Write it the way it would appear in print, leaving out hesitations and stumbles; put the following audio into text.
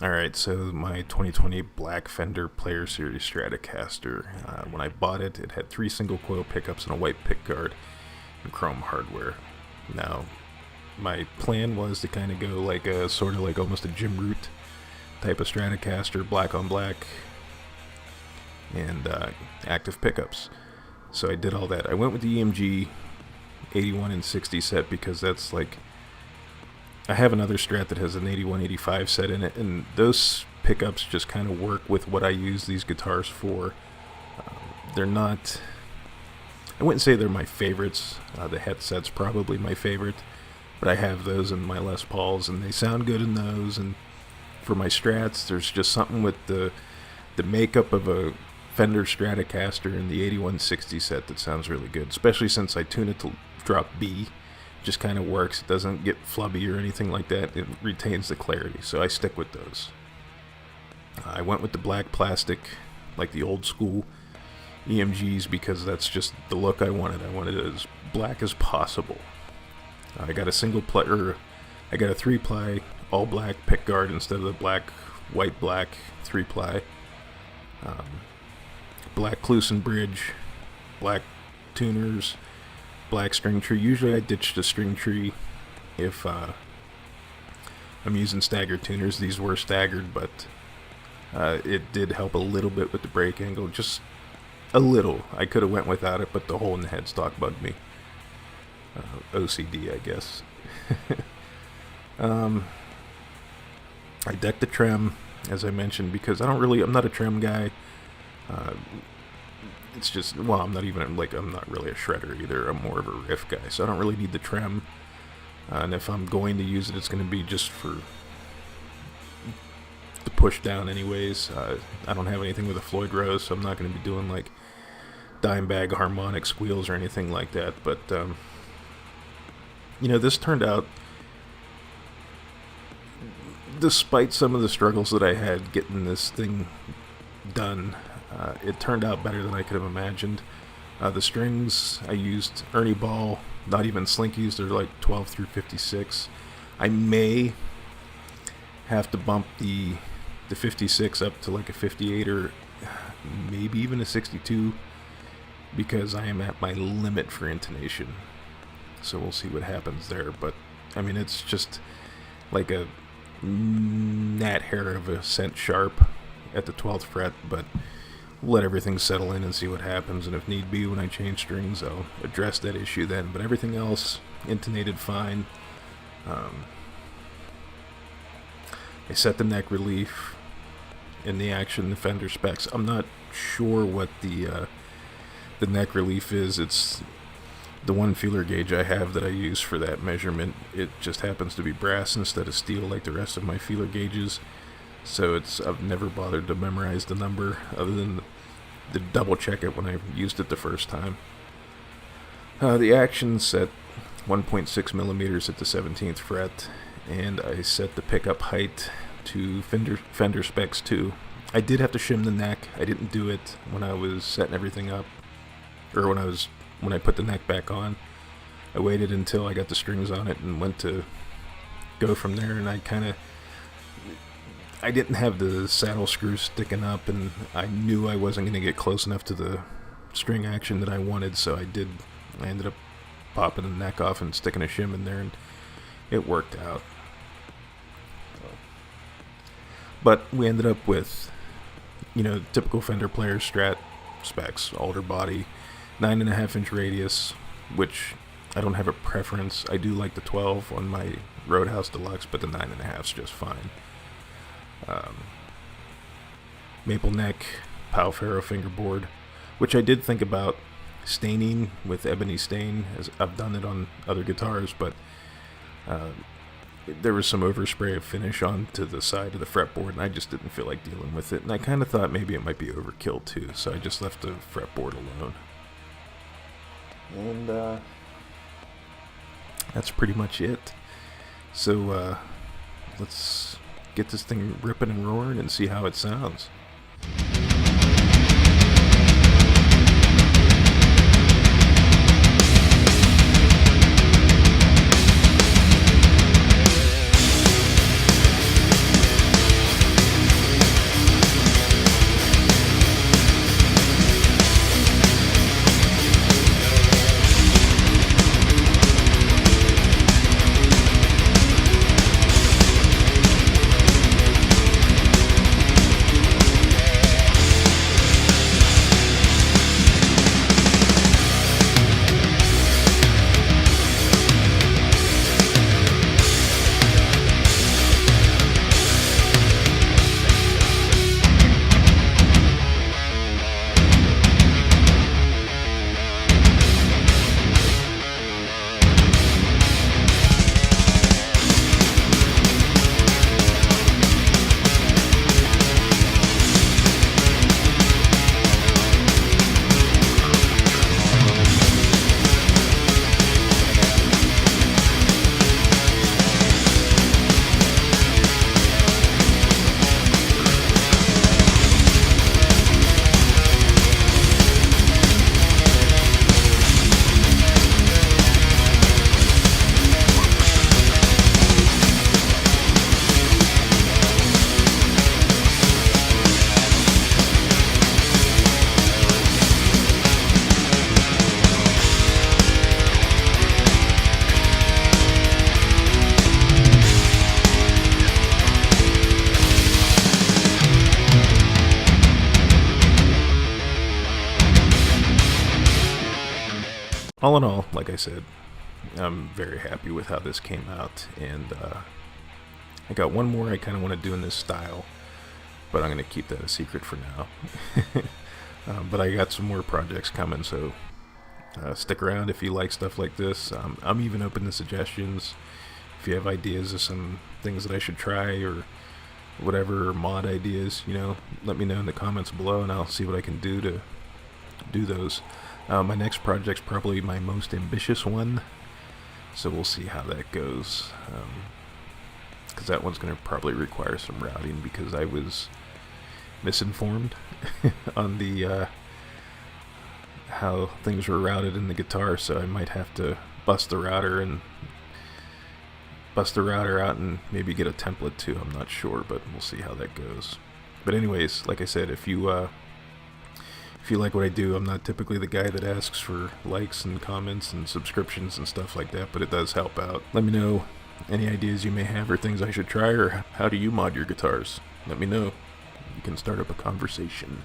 Alright, so my 2020 Black Fender Player Series Stratocaster. When I bought it, it had 3 single coil pickups and a white pickguard and chrome hardware. Now, my plan was to kind of go like a sort of like almost a Jim Root type of Stratocaster, black on black, and active pickups. So I did all that. I went with the EMG 81 and 60 set because that's like, I have another Strat that has an 81-85 set in it, and those pickups just kind of work with what I use these guitars for. They're not, I wouldn't say they're my favorites. The headset's probably my favorite, but I have those in my Les Pauls, and they sound good in those. And for my Strats, there's just something with the makeup of a Fender Stratocaster and the 8160 set that sounds really good, especially since I tune it to drop B. Just kind of works. It doesn't get flubby or anything like that. It retains the clarity, so I stick with those. I went with the black plastic, like the old school EMGs, because that's just the look I wanted. I wanted it as black as possible. I got a single ply, or I got a 3-ply all black pickguard instead of the black, white black 3-ply. Black Kluson bridge, black tuners, black string tree. Usually I ditch the string tree if I'm using staggered tuners. These were staggered, but it did help a little bit with the break angle, just a little. I could have went without it, but the hole in the headstock bugged me. OCD, I guess. I decked the trem, as I mentioned, because I'm not a trem guy. It's just, well, I'm not really a shredder either. I'm more of a riff guy, so I don't really need the trem. And if I'm going to use it, it's going to be just for the push down anyways. I don't have anything with a Floyd Rose, so I'm not going to be doing like dime bag harmonic squeals or anything like that. But, this turned out, despite some of the struggles that I had getting this thing done, it turned out better than I could have imagined. The strings, I used Ernie Ball, not even Slinkies. They're like 12 through 56. I may have to bump the 56 up to like a 58 or maybe even a 62 because I am at my limit for intonation. So we'll see what happens there. But, I mean, it's just like a gnat hair of a cent sharp at the 12th fret, but let everything settle in and see what happens, and if need be, when I change strings, I'll address that issue then. But everything else intonated fine. I set the neck relief in the Action the Fender specs. I'm not sure what the neck relief is. It's the one feeler gauge I have that I use for that measurement. It just happens to be brass instead of steel like the rest of my feeler gauges. So I've never bothered to memorize the number other than to double check it when I used it the first time. The Action set 1.6 millimeters at the 17th fret, and I set the pickup height to Fender specs too. I did have to shim the neck. I didn't do it when I was setting everything up, or when I put the neck back on. I waited until I got the strings on it and went to go from there, and I didn't have the saddle screws sticking up, and I knew I wasn't going to get close enough to the string action that I wanted, so I ended up popping the neck off and sticking a shim in there, and it worked out. But we ended up with, typical Fender Player Strat specs, alder body, 9.5-inch radius, which I don't have a preference. I do like the 12 on my Roadhouse Deluxe, but the 9.5's just fine. Maple neck, Pal Ferro fingerboard, which I did think about staining with ebony stain, as I've done it on other guitars, but there was some overspray of finish onto the side of the fretboard, and I just didn't feel like dealing with it, and I kind of thought maybe it might be overkill too, so I just left the fretboard alone. And that's pretty much it. So let's get this thing ripping and roaring and see how it sounds. all in all, like I said, I'm very happy with how this came out, and I got one more I kind of want to do in this style, but I'm going to keep that a secret for now. But I got some more projects coming, so stick around if you like stuff like this. I'm even open to suggestions. If you have ideas of some things that I should try or whatever, or mod ideas, let me know in the comments below, and I'll see what I can do to do those. My next project's probably my most ambitious one, so we'll see how that goes. Because that one's going to probably require some routing, because I was misinformed on the how things were routed in the guitar, so I might have to bust the router out and maybe get a template too. I'm not sure, but we'll see how that goes. But anyways, like I said, if you like what I do, I'm not typically the guy that asks for likes and comments and subscriptions and stuff like that, but it does help out. Let me know any ideas you may have or things I should try, or how do you mod your guitars? Let me know. You can start up a conversation.